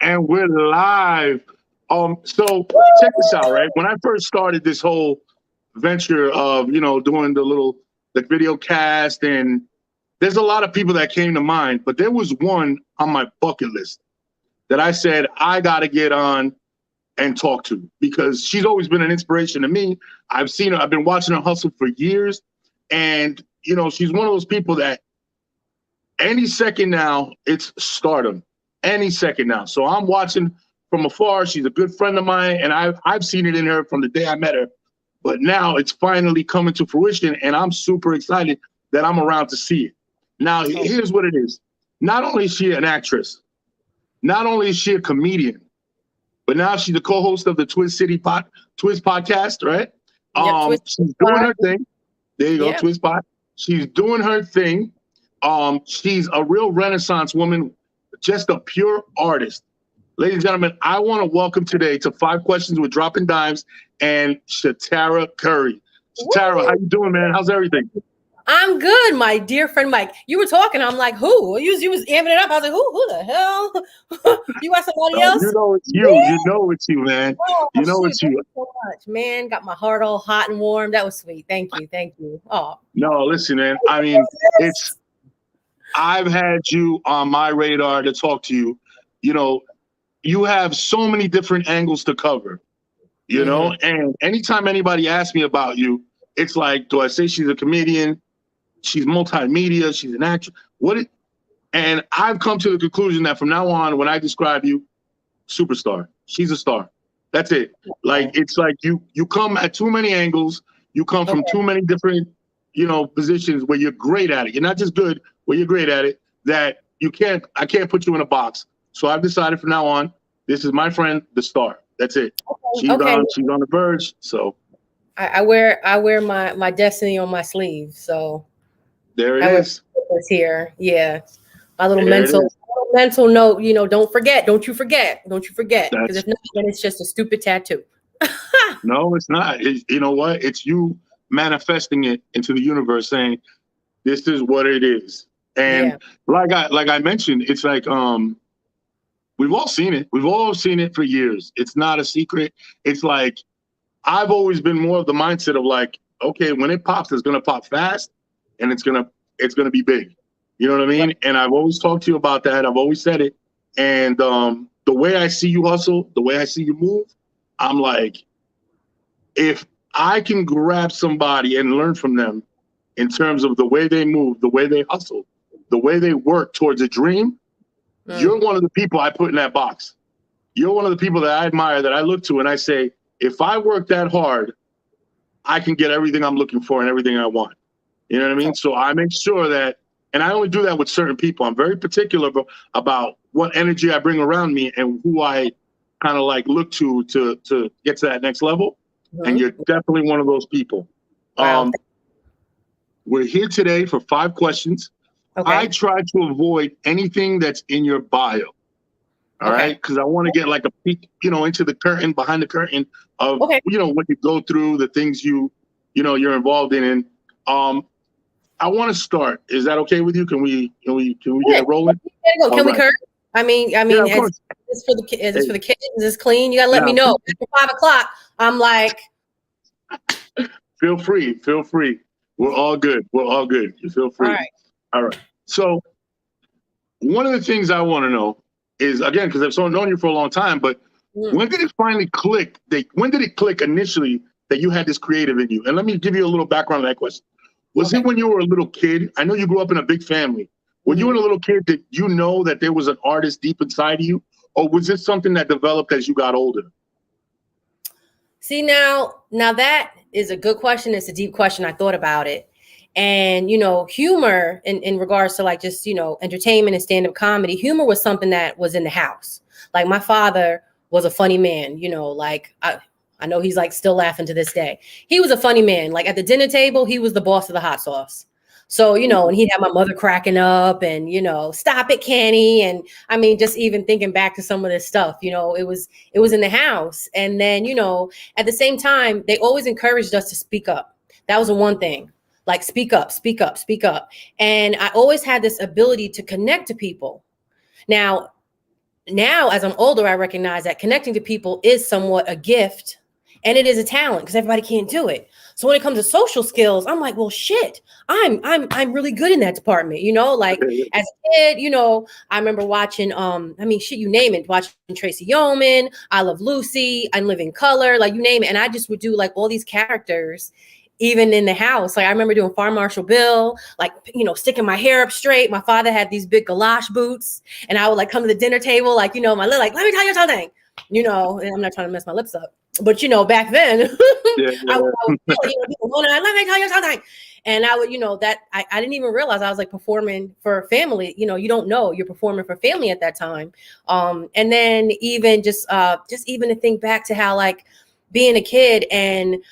And we're live. So check this out, right? When I first started this whole venture of, doing the video cast, and there's a lot of people that came to mind, but there was one on my bucket list that I said I gotta get on and talk to because she's always been an inspiration to me. I've seen her, I've been watching her hustle for years. And, she's one of those people that any second now, it's stardom. Any second now. So I'm watching from afar. She's a good friend of mine, and I've seen it in her from the day I met her. But now it's finally coming to fruition, and I'm super excited that I'm around to see it. Now, here's what it is. Not only is she an actress, not only is she a comedian, but now she's the co-host of the TWIS podcast, right? Yep, she's doing her thing. There you go, yep. TWIS pod. She's doing her thing. She's a real Renaissance woman, just a pure artist. Ladies and gentlemen, I want to welcome today to 5 Questions with Drop'N Dimes and Shatara Curry. Shatara, how you doing, man? How's everything? I'm good, my dear friend Mike. You were talking. I'm like, who? You was amping it up. I was like, who the hell? You got somebody else? You know it's you. Yeah. You know it's you, man. Oh, you know shoot, it's you. thank you so much, man. Got my heart all hot and warm. That was sweet. Thank you. Oh. No, listen, man. I mean, I've had you on my radar to talk to you. You have so many different angles to cover, and anytime anybody asks me about you, it's like, do I say she's a comedian? She's multimedia. She's an actress. And I've come to the conclusion that from now on, when I describe you, superstar, she's a star. That's it. Like, it's like you come at too many angles. You come from too many different, positions where you're great at it. You're not just good, where you're great at it, that I can't put you in a box. So I've decided from now on, this is my friend, the star. That's it. She's on the verge. So I wear my destiny on my sleeve. So there it is. It's here. Yeah. My little mental note, don't you forget. Because if not, then it's just a stupid tattoo. No, it's not. You know what? It's you manifesting it into the universe, saying, this is what it is. And like I mentioned, it's like we've all seen it. We've all seen it for years. It's not a secret. It's like I've always been more of the mindset of like, okay, when it pops, it's gonna pop fast, and it's gonna be big. You know what I mean? Right. And I've always talked to you about that. I've always said it. And the way I see you hustle, the way I see you move, I'm like, if I can grab somebody and learn from them in terms of the way they move, the way they hustle, the way they work towards a dream, you're one of the people I put in that box. You're one of the people that I admire, that I look to, and I say, if I work that hard, I can get everything I'm looking for and everything I want. You know what I mean? So I make sure that, and I only do that with certain people. I'm very particular about what energy I bring around me and who I kind of like look to get to that next level. And you're definitely one of those people. Wow. We're here today for 5 questions. Okay. I try to avoid anything that's in your bio. All right? Because I want to get like a peek, into the curtain, behind the curtain of, what you go through, the things you're involved in. And I want to start. Is that okay with you? Can we get it rolling? Can we curse? I mean, is this for the kids? Is this clean? You gotta let me know. After 5 o'clock, I'm like, feel free. We're all good. You feel free. All right. So one of the things I want to know is, again, because I've known you for a long time, but when did it finally click? When did it click initially that you had this creative in you? And let me give you a little background on that question. Was it when you were a little kid? I know you grew up in a big family. When you were a little kid, did you know that there was an artist deep inside of you? Or was this something that developed as you got older? See, now that is a good question. It's a deep question. I thought about it. And, humor in regards to like just, entertainment and stand-up comedy, humor was something that was in the house. Like my father was a funny man, like I know he's like still laughing to this day. He was a funny man. Like at the dinner table, he was the boss of the hot sauce. So, and he'd have my mother cracking up and, stop it, Kenny. And I mean, just even thinking back to some of this stuff, it was in the house. And then, at the same time, they always encouraged us to speak up. That was the one thing. Like speak up. And I always had this ability to connect to people. Now, now as I'm older, I recognize that connecting to people is somewhat a gift and it is a talent because everybody can't do it. So when it comes to social skills, I'm like, well, shit, I'm really good in that department, you know, like as a kid, you know, I remember watching, I mean, shit, you name it, watching Tracy Yeoman, I Love Lucy, I Live in Color, like you name it. And I just would do like all these characters even in the house. Like I remember doing Farm Marshal Bill, like, you know, sticking my hair up straight. My father had these big galosh boots and I would like come to the dinner table, like, you know, my little, like, let me tell you something, you know, and I'm not trying to mess my lips up, but you know, back then I would you know, let me tell you something. And I would, you know, that I didn't even realize I was like performing for family. You know, you don't know you're performing for family at that time. And then even just even to think back to how like being a kid and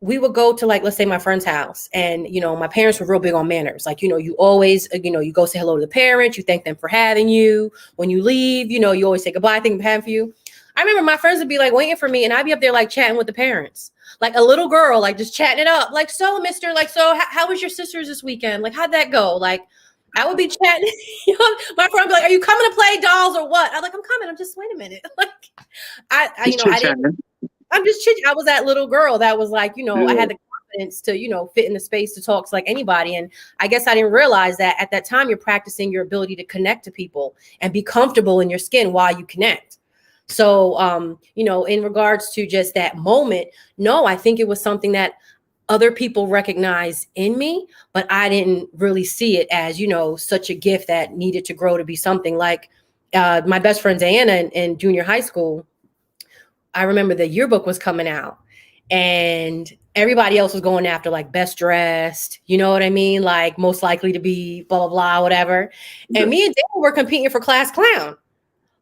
we would go to like, let's say my friend's house and, you know, my parents were real big on manners. Like, you know, you always, you know, you go say hello to the parents, you thank them for having you. When you leave, you know, you always say goodbye, thank them for having you. I remember my friends would be like waiting for me and I'd be up there like chatting with the parents, like a little girl, like just chatting it up. Like, so mister, like, so how was your sisters this weekend? Like, how'd that go? Like, I would be chatting. You know, my friend would be like, are you coming to play dolls or what? I'm like, I'm coming. I'm just, wait a minute. Like, you know, I didn't. I'm just I was that little girl that was like, you know, I had the confidence to, you know, fit in the space to talk to like anybody. And I guess I didn't realize that at that time you're practicing your ability to connect to people and be comfortable in your skin while you connect. So, you know, in regards to just that moment, no, I think it was something that other people recognize in me, but I didn't really see it as, you know, such a gift that needed to grow to be something like my best friend Diana in junior high school. I remember the yearbook was coming out and everybody else was going after like best dressed, you know what I mean? Like most likely to be blah, blah, blah, whatever. And me and Dale were competing for class clown.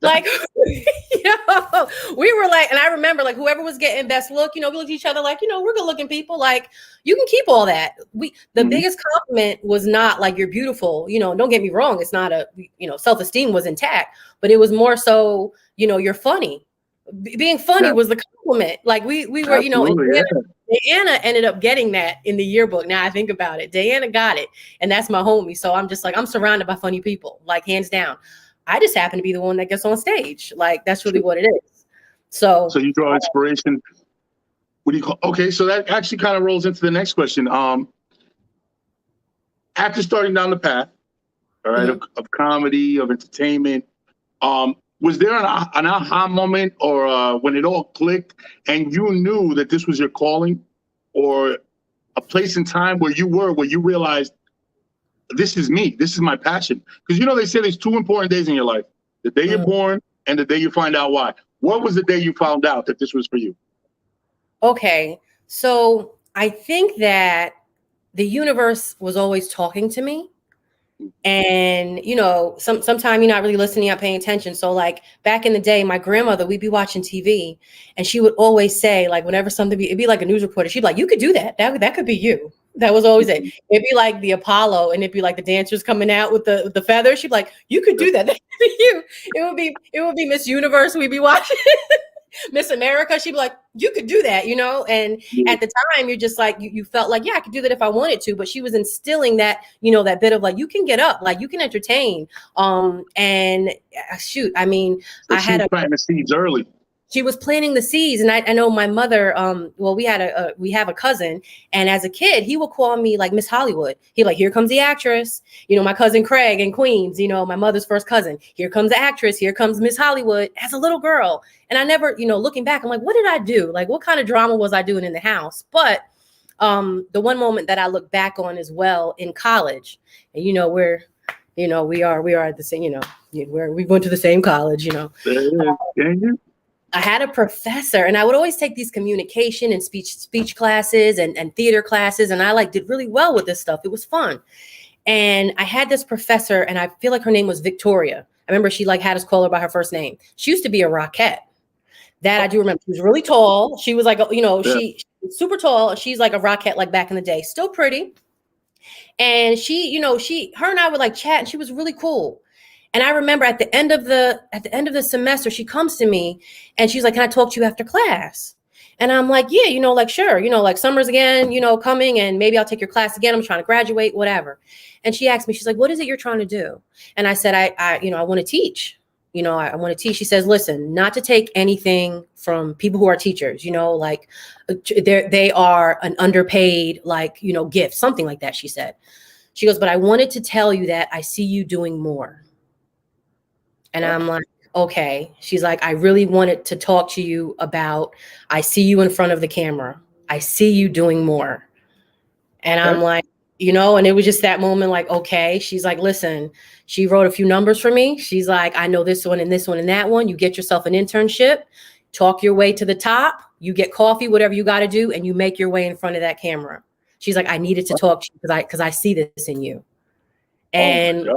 Like, you know, we were like, and I remember like whoever was getting best look, you know, we looked at each other like, you know, we're good looking people. Like you can keep all that. The biggest compliment was not like you're beautiful, you know, don't get me wrong. It's not you know, self-esteem was intact, but it was more so, you know, you're funny. Being funny was the compliment. Like we were, you know, and Diana ended up getting that in the yearbook. Now I think about it, Diana got it, and that's my homie. So I'm just like, I'm surrounded by funny people, like hands down. I just happen to be the one that gets on stage. Like that's really what it is. So you draw inspiration. What do you call? Okay, so that actually kind of rolls into the next question. After starting down the path, all right, of comedy, of entertainment, was there an aha moment or when it all clicked and you knew that this was your calling, or a place in time where you realized this is me, this is my passion? Because you know they say there's two important days in your life: the day you're born and the day you find out why. What was the day you found out that this was for you? Okay, so I think that the universe was always talking to me. And, you know, sometimes you're not really listening, you're not paying attention. So like back in the day, my grandmother, we'd be watching TV and she would always say, like, whenever something it'd be like a news reporter, she'd be like, you could do that. That could be you. That was always it. It'd be like the Apollo and it'd be like the dancers coming out with the feathers. She'd be like, you could do that. That could be you. It would be Miss Universe. We'd be watching Miss America. She'd be like, you could do that, you know? And at the time you're just like, you felt like, yeah, I could do that if I wanted to, but she was instilling that, you know, that bit of like, you can get up, like you can entertain. And shoot, I mean, so I had planting the seeds early. She was planting the seeds. And I know my mother, well, we have a cousin, and as a kid, he would call me like Miss Hollywood. He like, here comes the actress, you know, my cousin Craig in Queens, you know, my mother's first cousin. Here comes the actress. Here comes Miss Hollywood as a little girl. And I never, you know, looking back, I'm like, what did I do? Like, what kind of drama was I doing in the house? But the one moment that I look back on as well in college, and, you know, we are at the same, you know, we went to the same college, you know. I had a professor, and I would always take these communication and speech classes and theater classes. And I like did really well with this stuff. It was fun. And I had this professor, and I feel like her name was Victoria. I remember she like had us call her by her first name. She used to be a rockette. That I do remember. She was really tall. She was like, you know, she was super tall. She's like a rockette, like back in the day, still pretty. And she, you know, her and I would like chat, and she was really cool. And I remember at the end of the semester, she comes to me and she's like, can I talk to you after class? And I'm like, yeah, you know, like, sure. You know, like summer's again, you know, coming, and maybe I'll take your class again. I'm trying to graduate, whatever. And she asked me, she's like, what is it you're trying to do? And I said, I want to teach. you know, I want to teach. She says, listen, not to take anything from people who are teachers, you know, like they are an underpaid, like, you know, gift, something like that. She said, she goes, but I wanted to tell you that I see you doing more. And I'm like, okay. She's like, I really wanted to talk to you about, I see you in front of the camera. I see you doing more. And I'm like, you know, and it was just that moment, like, okay. She's like, listen, she wrote a few numbers for me. She's like, I know this one and this one and that one. You get yourself an internship, talk your way to the top, you get coffee, whatever you got to do, and you make your way in front of that camera. She's like, I needed to talk to you because I see this in you. And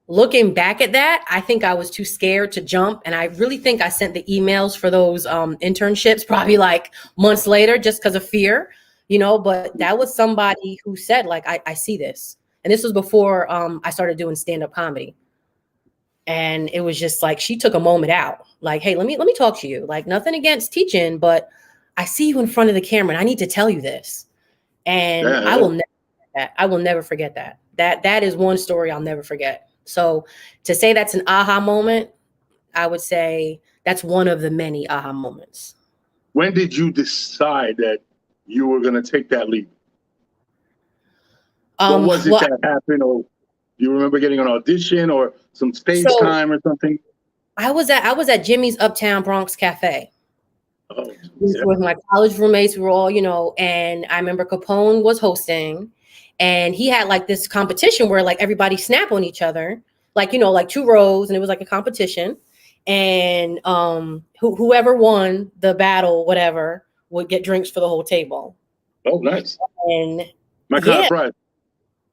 looking back at that, I think I was too scared to jump. And I really think I sent the emails for those internships probably like months later, just because of fear, you know, but that was somebody who said, like, I see this. And this was before I started doing stand-up comedy. And it was just like, she took a moment out, like, hey, let me talk to you. Like, nothing against teaching, but I see you in front of the camera and I need to tell you this. And I will never forget that. I will never forget that. That is one story I'll never forget. So to say that's an aha moment, I would say that's one of the many aha moments. When did you decide that you were going to take that leap? What was it that happened? Or do you remember getting an audition or some stage time or something? I was at Jimmy's Uptown Bronx Cafe. Oh, with my college roommates. We were all, you know, and I remember Capone was hosting. And he had like this competition where like everybody snap on each other, like, you know, like 2 rows, and it was like a competition. And whoever won the battle, whatever, would get drinks for the whole table. Oh, nice. And my kind of prize.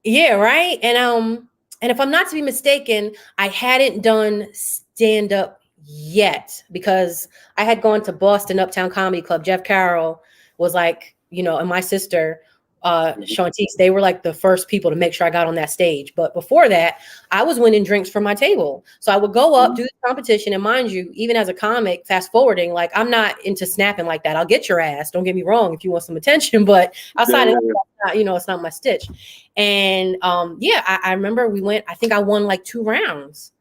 Yeah, right. And if I'm not to be mistaken, I hadn't done stand-up yet because I had gone to Boston Uptown Comedy Club. Jeff Carroll was like, you know, and my sister Shantice, they were like the first people to make sure I got on that stage. But before that, I was winning drinks from my table. So I would go up, do the competition. And mind you, even as a comic, fast forwarding, like I'm not into snapping like that. I'll get your ass. Don't get me wrong if you want some attention, but outside of that, you know, it's not my stitch. And I remember we went, I think I won like 2 rounds.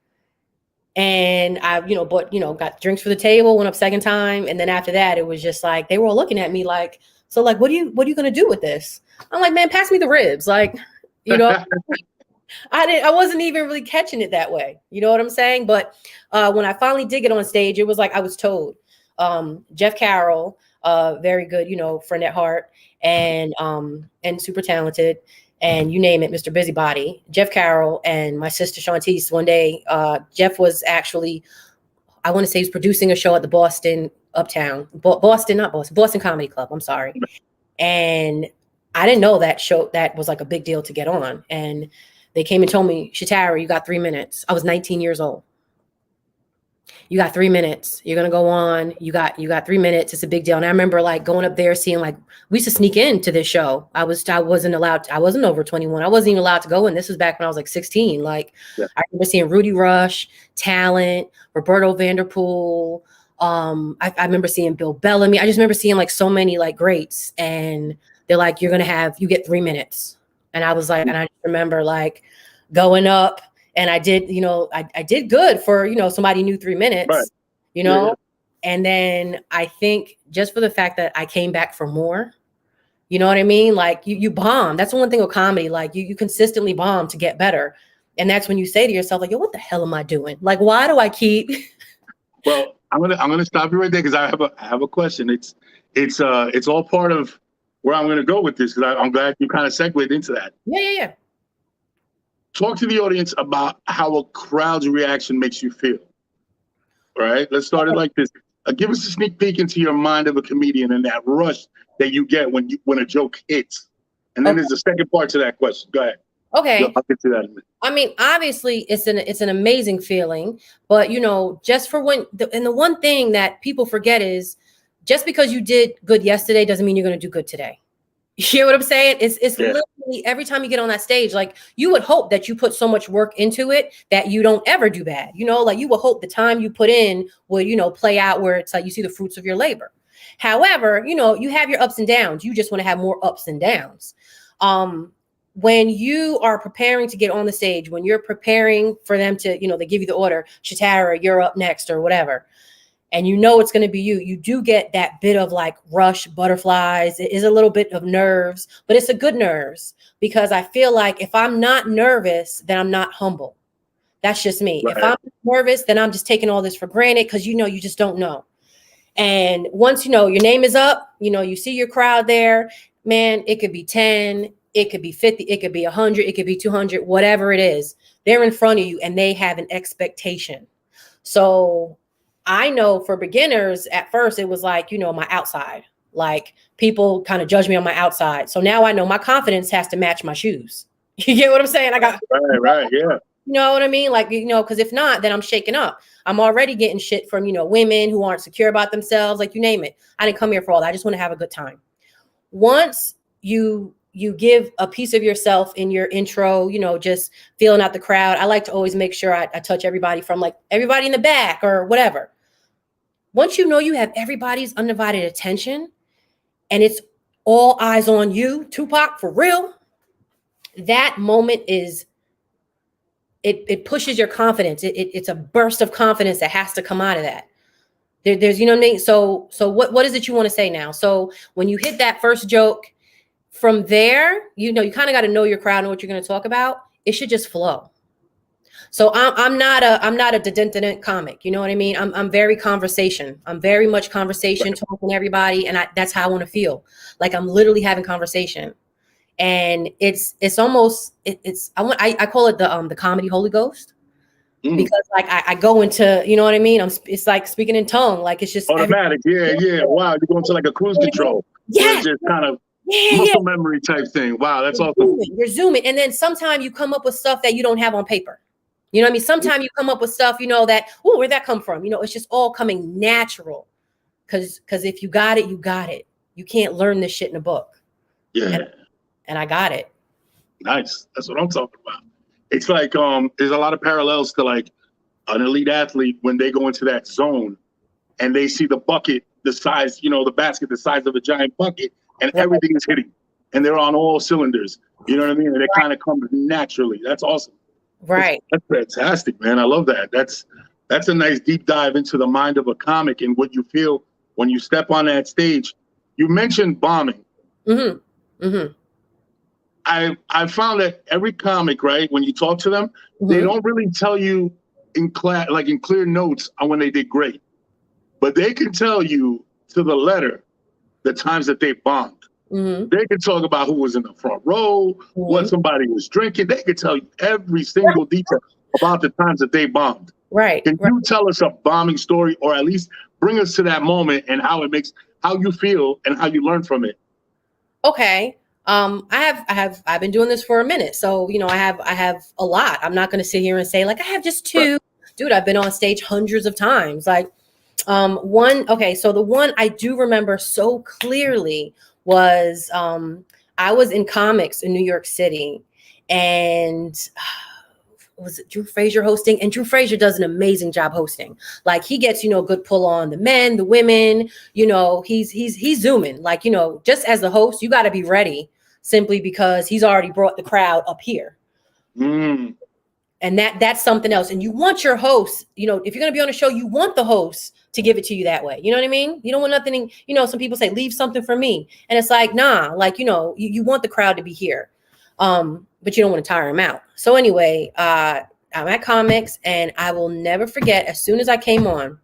And I, you know, but, you know, got drinks for the table, went up second time. And then after that, it was just like, they were all looking at me like, so like, what are you going to do with this? I'm like, man, pass me the ribs. Like, you know, I wasn't even really catching it that way. You know what I'm saying? But when I finally did get on stage, it was like, I was told, Jeff Carroll, very good, you know, friend at heart and super talented. And you name it, Mr. Busybody, Jeff Carroll and my sister Shantice. One day, Jeff was actually, I want to say he was producing a show at the Boston Boston Comedy Club. I'm sorry. And I didn't know that show, that was like a big deal to get on. And they came and told me, Shatara, you got 3 minutes. I was 19 years old. You got 3 minutes. You're going to go on. You got 3 minutes. It's a big deal. And I remember like going up there, seeing like, we used to sneak into this show. I wasn't over 21. I wasn't even allowed to go in. This was back when I was like 16. Like I remember seeing Rudy Rush, Talent, Roberto Vanderpool. I remember seeing Bill Bellamy. I just remember seeing like so many like greats, and they're like, you get 3 minutes. And I was like, and I just remember like going up, and I did, you know, I did good for, you know, somebody knew 3 minutes, you know, and then I think just for the fact that I came back for more, you know what I mean? Like you bomb. That's the one thing with comedy. Like you consistently bomb to get better. And that's when you say to yourself, like, yo, what the hell am I doing? Like, why do I keep? Well, I'm gonna stop you right there because I have a question. It's all part of where I'm gonna go with this, because I'm glad you kind of segued into that. Yeah. Talk to the audience about how a crowd's reaction makes you feel. All right, let's start it like this. Give us a sneak peek into your mind of a comedian and that rush that you get when a joke hits. And then there's a second part to that question. Go ahead. Okay. I'll get to that in a minute. I mean, obviously it's an amazing feeling, but you know, just for the one thing that people forget is just because you did good yesterday doesn't mean you're going to do good today. You hear what I'm saying? It's literally every time you get on that stage, like you would hope that you put so much work into it that you don't ever do bad. You know, like you would hope the time you put in would, you know, play out where it's like you see the fruits of your labor. However, you know, you have your ups and downs. You just want to have more ups and downs. when you are preparing to get on the stage, when you're preparing for them to, they give you the order, Shatara, you're up next or whatever, and it's going to be you do get that bit of like rush, butterflies. It is a little bit of nerves, but it's a good nerves, because I feel like if I'm not nervous, then I'm not humble. That's just me. Right. If I'm nervous, then I'm just taking all this for granted, because you just don't know. And once your name is up, you see your crowd there, man, it could be 10, it could be 50, it could be 100, it could be 200, whatever it is. They're in front of you and they have an expectation. So I know for beginners, at first it was like, my outside, like people kind of judge me on my outside. So now I know my confidence has to match my shoes. You get what I'm saying? I got right, yeah. You know what I mean? Like, because if not, then I'm shaking up. I'm already getting shit from, women who aren't secure about themselves, like you name it. I didn't come here for all that. I just want to have a good time. Once you give a piece of yourself in your intro, just feeling out the crowd. I like to always make sure I touch everybody, from like everybody in the back or whatever. Once you have everybody's undivided attention and it's all eyes on you, Tupac, for real, that moment is, it pushes your confidence. It's a burst of confidence that has to come out of that. There's, what I mean? So what is it you want to say now? So when you hit that first joke, from there, you kind of got to know your crowd and what you're going to talk about. It should just flow. So I'm not a didn't comic. You know what I mean? I'm very conversation. I'm very much conversation, talking to everybody. And that's how I want to feel. Like I'm literally having conversation. And it's almost, I call it the comedy Holy Ghost. Because like I go into, you know what I mean? It's like speaking in tongue. Like it's just automatic. Yeah. Wow. You're going to like a cruise control. Yeah. Just kind of muscle memory type thing. Wow. That's awesome. You're zooming. And then sometimes you come up with stuff that you don't have on paper. You know what I mean? Sometimes you come up with stuff, that, where'd that come from? It's just all coming natural. Cause if you got it, you got it. You can't learn this shit in a book. Yeah. And I got it. Nice. That's what I'm talking about. It's like, there's a lot of parallels to like an elite athlete when they go into that zone and they see the bucket, the size, the basket, the size of a giant bucket, and everything is hitting and they're on all cylinders. You know what I mean? And it kind of comes naturally. That's awesome. Right. That's fantastic, man. I love that. That's a nice deep dive into the mind of a comic and what you feel when you step on that stage. You mentioned bombing. Mm-hmm. Mm-hmm. I found that every comic, right, when you talk to them, they don't really tell you in class, like in clear notes on when they did great, but they can tell you to the letter the times that they bombed. They can talk about who was in the front row, what somebody was drinking. They can tell you every single detail about the times that they bombed. Right. Can you tell us a bombing story, or at least bring us to that moment and how you feel and how you learn from it? Okay. I've been doing this for a minute. So, I have a lot. I'm not going to sit here and say like, I have just two. Dude, I've been on stage hundreds of times. Like, so the one I do remember so clearly was, I was in comics in New York City, and was it Drew Frazier hosting? And Drew Frazier does an amazing job hosting. Like he gets, good pull on the men, the women, he's zooming. Like, just as the host, you got to be ready simply because he's already brought the crowd up here. And that's something else. And you want your host, if you're going to be on a show, you want the host to give it to you that way. You know what I mean? You don't want nothing, some people say, leave something for me. And it's like, nah, like, you want the crowd to be here. But you don't want to tire them out. So anyway, I'm at comics, and I will never forget, as soon as I came on,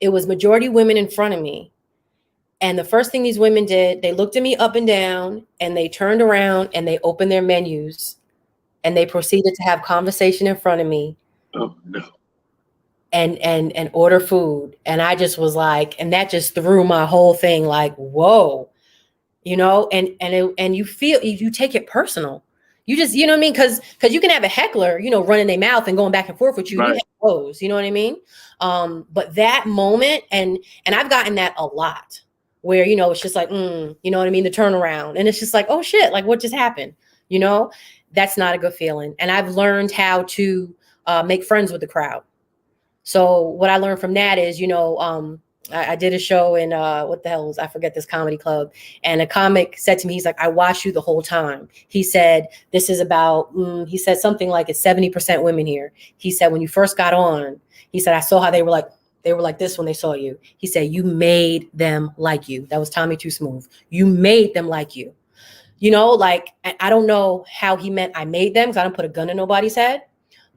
it was majority women in front of me. And the first thing these women did, they looked at me up and down, and they turned around and they opened their menus, and they proceeded to have conversation in front of me. Oh no. And order food. And I just was like, and that just threw my whole thing like, whoa, and you feel, you take it personal. You just, you know what I mean? Cause you can have a heckler, running their mouth and going back and forth with you. Right. You have those, you know what I mean? But that moment, and I've gotten that a lot where, it's just like, you know what I mean? The turnaround. And it's just like, oh shit, like what just happened? That's not a good feeling. And I've learned how to make friends with the crowd. So what I learned from that is, I did a show in what the hell was, I forget this comedy club, and a comic said to me, he's like, I watched you the whole time. He said, this is about, he said something like it's 70% women here. He said, when you first got on, he said, I saw how they were like this when they saw you. He said, you made them like you. That was Tommy Too Smooth. You made them like you. You know, like, I don't know how he meant I made them, because I don't put a gun in nobody's head.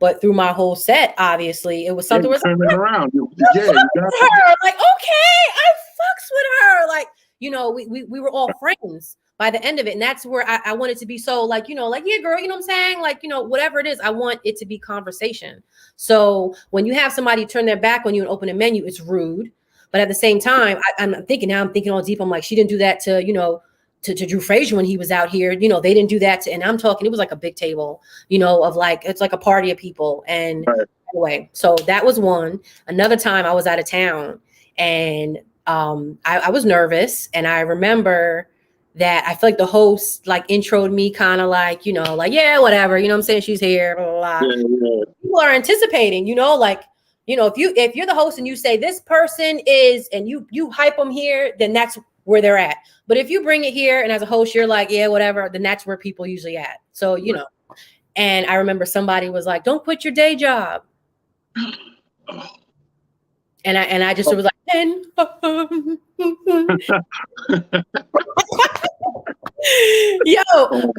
But through my whole set, obviously, it was something where turn it around. You got her. Like, okay, I fucks with her. Like, you know, we were all friends by the end of it. And that's where I wanted to be so like, you know, like, yeah, girl, you know what I'm saying? Like, you know, whatever it is, I want it to be conversation. So when you have somebody turn their back on you and open a menu, it's rude. But at the same time, I'm thinking all deep. I'm like, she didn't do that to, you know, to Drew Frazier when he was out here. You know, they didn't do that to, and I'm talking, it was like a big table, you know, of like, it's like a party of people. And anyway, so that was one. Another time I was out of town, and I was nervous, and I remember that I feel like the host like introed me kind of like, you know, like, yeah, whatever, you know what I'm saying? She's here, blah, blah, blah. Yeah. People are anticipating, you know, like, you know, if you're the host and you say this person is, and you hype them here, then that's where they're at. But if you bring it here and as a host, you're like, yeah, whatever, then that's where people usually at. So, you know, and I remember somebody was like, don't quit your day job. And I just was like, yo, oh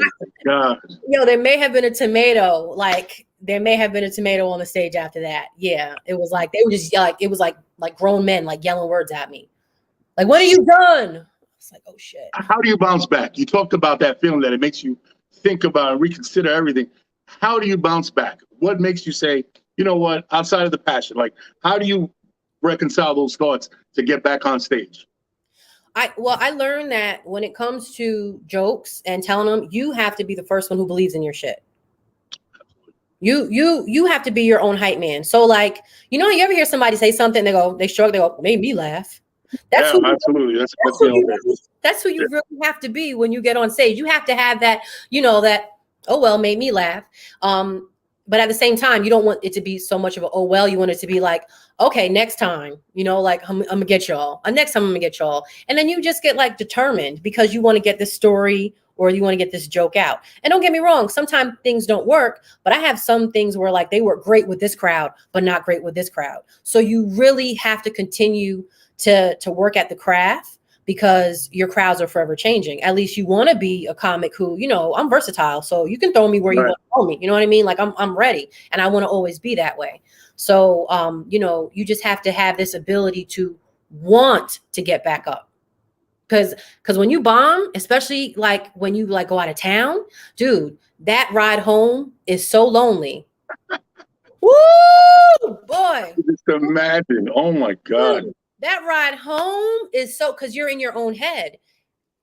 God. Yo, there may have been a tomato, like there may have been a tomato on the stage after that. Yeah, it was like they were just like, it was like grown men like yelling words at me, like, what have you done? It's like, oh shit. How do you bounce back? You talked about that feeling that it makes you think about and reconsider everything. How do you bounce back? What makes you say, you know what, outside of the passion, like how do you reconcile those thoughts to get back on stage? I learned that when it comes to jokes and telling them, you have to be the first one who believes in your shit. You have to be your own hype man. So like, you know, you ever hear somebody say something, they shrug, they go, made me laugh. That's yeah, absolutely. That's who you really have to be when you get on stage. You have to have that, you know, that, oh, well, made me laugh. But at the same time, you don't want it to be so much of a, oh, well, you want it to be like, okay, next time, you know, like I'm gonna get y'all. Next time I'm gonna get y'all. And then you just get like determined because you want to get this story or you want to get this joke out. And don't get me wrong, sometimes things don't work, but I have some things where like they work great with this crowd, but not great with this crowd. So you really have to continue to work at the craft because your crowds are forever changing. At least you want to be a comic who, you know, I'm versatile. So you can throw me where you want to throw me. You know what I mean? Like I'm ready and I want to always be that way. So, you know, you just have to have this ability to want to get back up. Because when you bomb, especially like when you like go out of town, dude, that ride home is so lonely. Woo, boy. Just imagine. Oh my God. Dude, that ride home is so, because you're in your own head.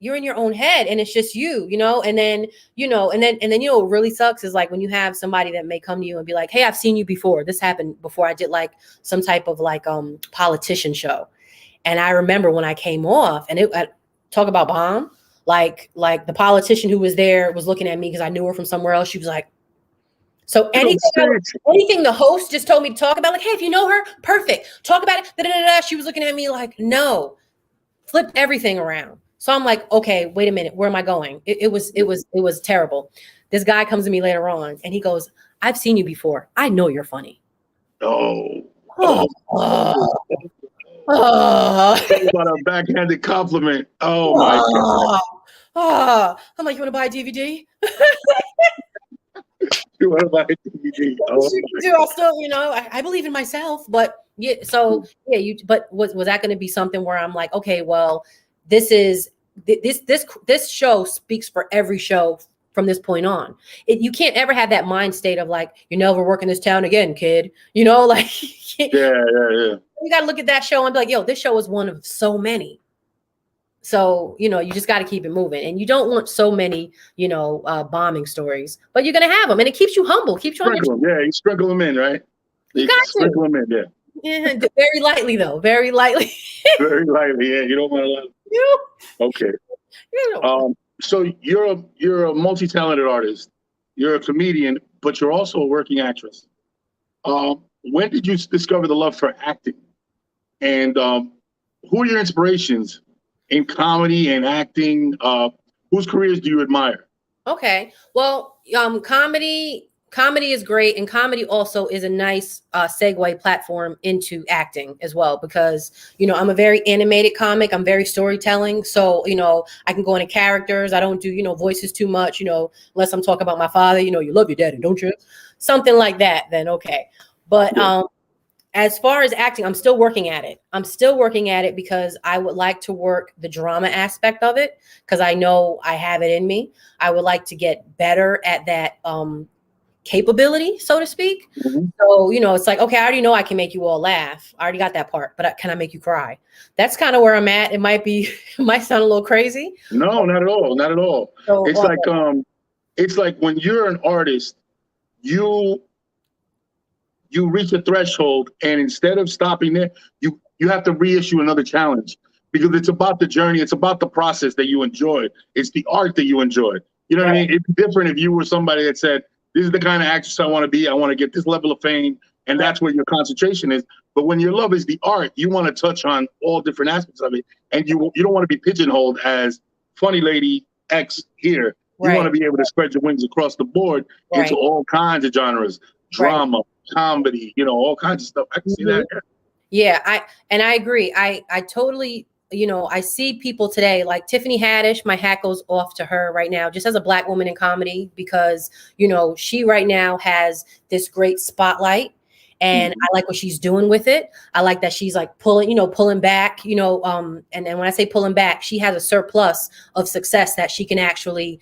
You're in your own head and it's just you know, and then, you know, and then, you know, what really sucks is like when you have somebody that may come to you and be like, hey, I've seen you before. This happened before I did like some type of like politician show. And I remember when I came off and talk about bomb, like the politician who was there was looking at me because I knew her from somewhere else. She was like, so anything the host just told me to talk about, like, hey, if you know her, perfect. Talk about it. Da-da-da-da. She was looking at me like, no, flipped everything around. So I'm like, okay, wait a minute. Where am I going? It was terrible. This guy comes to me later on and he goes, I've seen you before. I know you're funny. Oh. What a backhanded compliment. Oh my God. I'm like, you want to buy a DVD? You want to buy a DVD? Oh, I still, you know, I believe in myself, but yeah. So yeah, but was that going to be something where I'm like, okay, well, this show speaks for every show from this point on. You can't ever have that mind state of like, you're never working this town again, kid. You know, like yeah. You got to look at that show and be like, yo, this show is one of so many. So, you know, you just got to keep it moving. And you don't want so many, you know, bombing stories, but you're going to have them. And it keeps you humble, keeps you on your... Yeah, you sprinkle them in, right? You got to. Sprinkle them in, yeah. Yeah, very lightly, though. Very lightly. Very lightly, yeah. You don't want to let them. Okay. So you're a multi-talented artist. You're a comedian, but you're also a working actress. When did you discover the love for acting? And who are your inspirations in comedy and acting? Whose careers do you admire? Okay. Well, comedy is great, and comedy also is a nice segue platform into acting as well, because I'm a very animated comic. I'm very storytelling, so I can go into characters. I don't do voices too much, unless I'm talking about my father. You love your daddy, don't you? Something like that. Then okay, but as far as acting, I'm still working at it. I'm still working at it because I would like to work the drama aspect of it, because I know I have it in me. I would like to get better at that capability, so to speak. Mm-hmm. So, it's like, okay, I already know I can make you all laugh. I already got that part, but can I make you cry? That's kind of where I'm at. It might sound a little crazy. No, not at all. Not at all. So, It's like when you're an artist, you reach a threshold, and instead of stopping there, you have to reissue another challenge, because it's about the journey. It's about the process that you enjoy. It's the art that you enjoy. You know what I mean? It's different if you were somebody that said, this is the kind of actress I want to be. I want to get this level of fame, and that's where your concentration is. But when your love is the art, you want to touch on all different aspects of it, and you don't want to be pigeonholed as funny lady X here. You want to be able to spread your wings across the board into all kinds of genres, drama, comedy, all kinds of stuff. I can see that. Yeah, I agree. I totally, I see people today like Tiffany Haddish. My hat goes off to her right now, just as a Black woman in comedy, because she right now has this great spotlight, and I like what she's doing with it. I like that she's like pulling back, and when I say pulling back, she has a surplus of success that she can actually,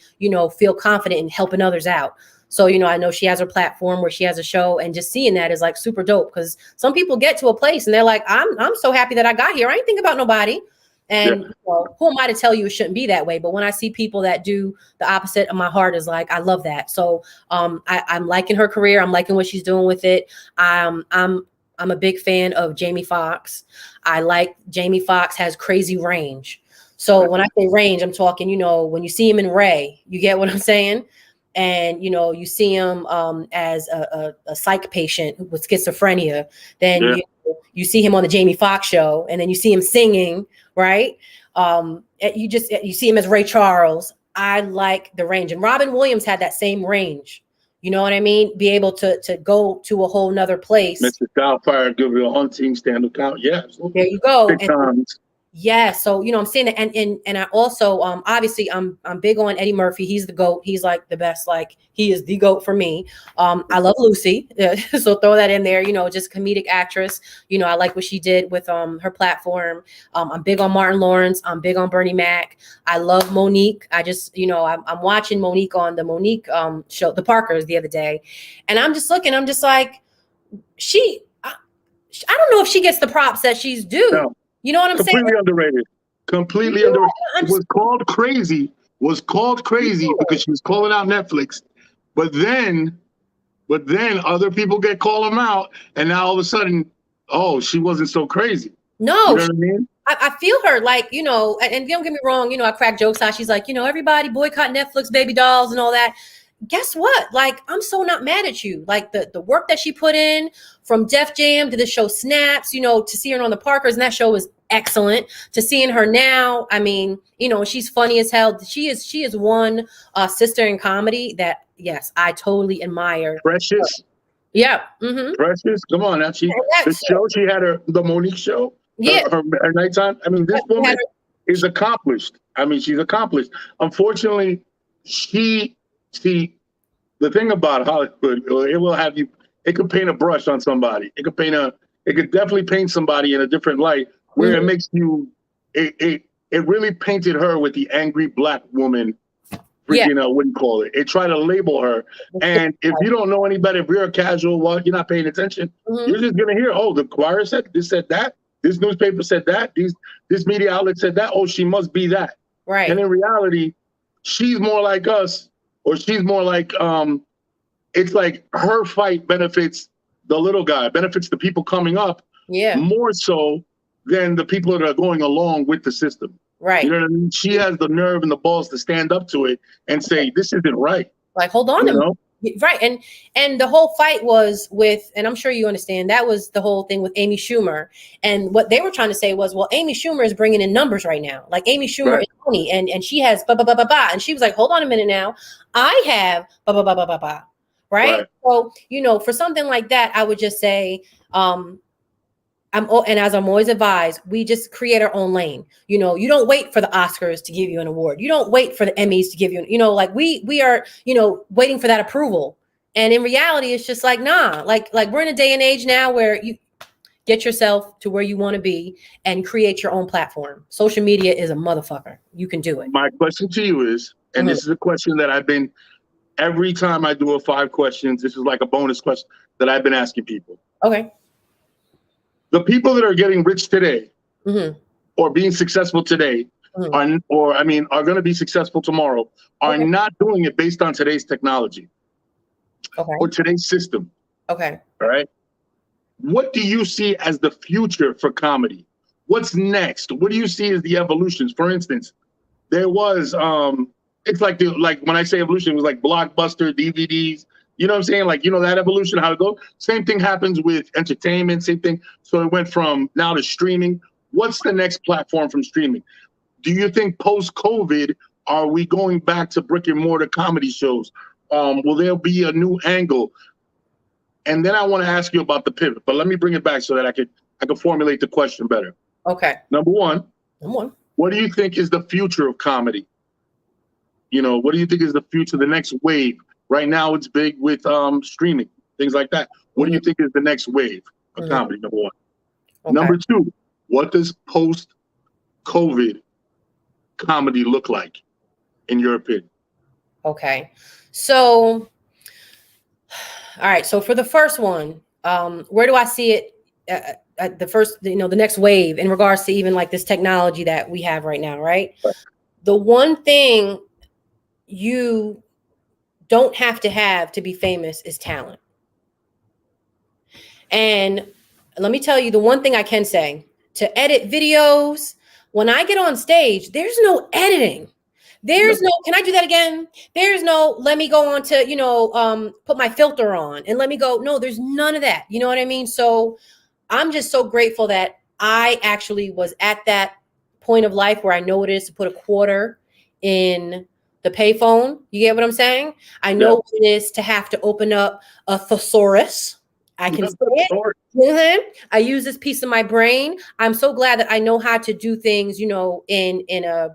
feel confident in helping others out. So, I know she has her platform where she has a show, and just seeing that is like super dope, because some people get to a place and they're like, I'm so happy that I got here. I ain't think about nobody. And who am I to tell you it shouldn't be that way? But when I see people that do the opposite, of my heart is like, I love that. So I'm liking her career. I'm liking what she's doing with it. I'm a big fan of Jamie Foxx. I like Jamie Foxx has crazy range. So when I say range, I'm talking, when you see him in Ray, you get what I'm saying? And you see him as a psych patient with schizophrenia, then you see him on the Jamie Foxx show, and then you see him singing, right? You see him as Ray Charles. I like the range, and Robin Williams had that same range. You know what I mean? Be able to go to a whole nother place. Mr. Doubtfire, give you a hunting stand account. Yeah, there you go. Big times. Yeah, so I'm saying that, and I also obviously I'm big on Eddie Murphy. He's the GOAT. He's like the best. Like, he is the GOAT for me. I love Lucy, so throw that in there. Just comedic actress. I like what she did with her platform. I'm big on Martin Lawrence. I'm big on Bernie Mac. I love Monique. I just I'm watching Monique on the Monique show, The Parkers, the other day, and I'm just looking. I'm just like, I don't know if she gets the props that she's due. No. You know what I'm saying? Completely underrated. Completely underrated. It was called crazy. Because she was calling out Netflix. But then other people call them out, and now all of a sudden, she wasn't so crazy. No. You know what I mean? I feel her, like, and don't get me wrong, I crack jokes out. She's like, everybody boycott Netflix, baby dolls and all that. Guess what? Like, I'm so not mad at you. Like, the work that she put in, from Def Jam to the show Snaps, to see her on the Parkers, and that show was excellent. To seeing her now, I mean, she's funny as hell. She is one sister in comedy that, yes, I totally admire. Precious. Yeah. Mm-hmm. Precious. Come on, now she had the Monique show. Yeah. Her nighttime. I mean, this woman is accomplished. I mean, she's accomplished. Unfortunately, See, the thing about Hollywood, it could paint a brush on somebody. It could definitely paint somebody in a different light, where it makes you, it really painted her with the angry Black woman, freaking, what do you call it? It tried to label her. And if you don't know any better, if you're a casual, you're not paying attention, you're just going to hear, the Choir said that, this newspaper said that, this media outlet said that, she must be that. Right. And in reality, she's more like us. Or she's more like, it's like her fight benefits the little guy, benefits the people coming up, more so than the people that are going along with the system. Right. You know what I mean? She has the nerve and the balls to stand up to it and say, this isn't right. Like, hold on. Right. And the whole fight was with, and I'm sure you understand, that was the whole thing with Amy Schumer. And what they were trying to say was, well, Amy Schumer is bringing in numbers right now. Like Amy Schumer is money, and she has blah, blah, blah, blah, blah. And she was like, hold on a minute now. I have blah, blah, blah, blah, blah, blah. Right. So, you know, for something like that, I would just say, and as I'm always advised, we just create our own lane. You know, you don't wait for the Oscars to give you an award. You don't wait for the Emmys to give you, you know, like we are, you know, waiting for that approval. And in reality, it's just like, nah, like we're in a day and age now where you get yourself to where you want to be and create your own platform. Social media is a motherfucker. You can do it. My question to you is, and this is a question that I've been, every time I do a 5 questions, this is like a bonus question that I've been asking people. Okay. The people that are getting rich today or being successful today are going to be successful tomorrow are not doing it based on today's technology or today's system. Okay. All right. What do you see as the future for comedy? What's next? What do you see as the evolutions? For instance, there was, it's like when I say evolution, it was like Blockbuster, DVDs. You know what I'm saying? Like, you know, that evolution, how it goes. Same thing happens with entertainment, same thing. So it went from now to streaming. What's the next platform from streaming? Do you think post-COVID, are we going back to brick and mortar comedy shows? Will there be a new angle? And then I want to ask you about the pivot, but let me bring it back so that I can formulate the question better. Okay. Number one, what do you think is the future of comedy? You know, what do you think is the future, the next wave? Right now, it's big with streaming, things like that. What do you think is the next wave of comedy, number one? Number two, what does post-COVID comedy look like, in your opinion? Okay. So, all right. So for the first one, where do I see it at the first, you know, the next wave in regards to even like this technology that we have right now, right? The one thing you don't have to be famous is talent. And let me tell you the one thing I can say, to edit videos, when I get on stage, there's no editing. There's no, can I do that again? There's no, let me go on to, you know, put my filter on and let me go. No, there's none of that. You know what I mean? So I'm just so grateful that I actually was at that point of life where I know what it is to put a quarter in the payphone. You get what I'm saying? I know what it is to have to open up a thesaurus. I can say it. I use this piece of my brain. I'm so glad that I know how to do things, you know, in a,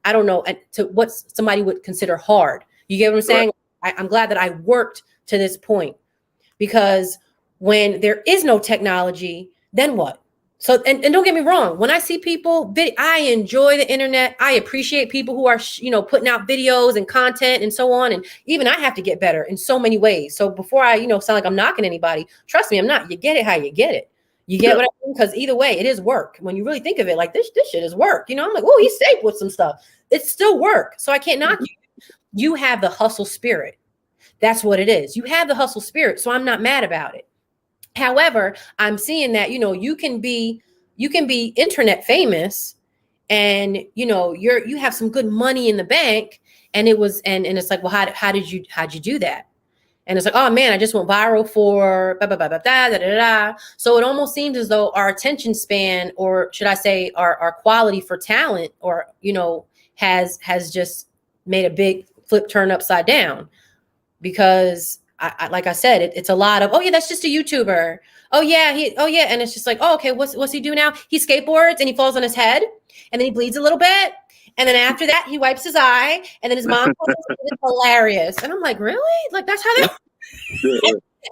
I don't know, to what somebody would consider hard. You get what I'm saying? I'm glad that I worked to this point, because when there is no technology, then what? So, and don't get me wrong, when I see people, I enjoy the internet. I appreciate people who are, you know, putting out videos and content and so on. And even I have to get better in so many ways. So before I, you know, sound like I'm knocking anybody, trust me, I'm not. You get it how you get it. You get what I mean? Because either way, it is work. When you really think of it, like this shit is work. You know, I'm like, oh, he's safe with some stuff. It's still work. So I can't knock you. You have the hustle spirit. That's what it is. You have the hustle spirit. So I'm not mad about it. However, I'm seeing that, you know, you can be internet famous, and, you know, you have some good money in the bank, and it was, and it's like, well, how'd you do that? And it's like, oh man, I just went viral for blah, blah, blah, blah, da, da, da, da. So it almost seems as though our attention span, or should I say our quality for talent, or, you know, has just made a big flip turn upside down, because I like I said, it's a lot of, oh yeah, that's just a YouTuber. Oh yeah, and it's just like, oh okay, what's he do now? He skateboards and he falls on his head, and then he bleeds a little bit, and then after that he wipes his eye, and then his mom calls him, and it's hilarious. And I'm like, really? Like that's how they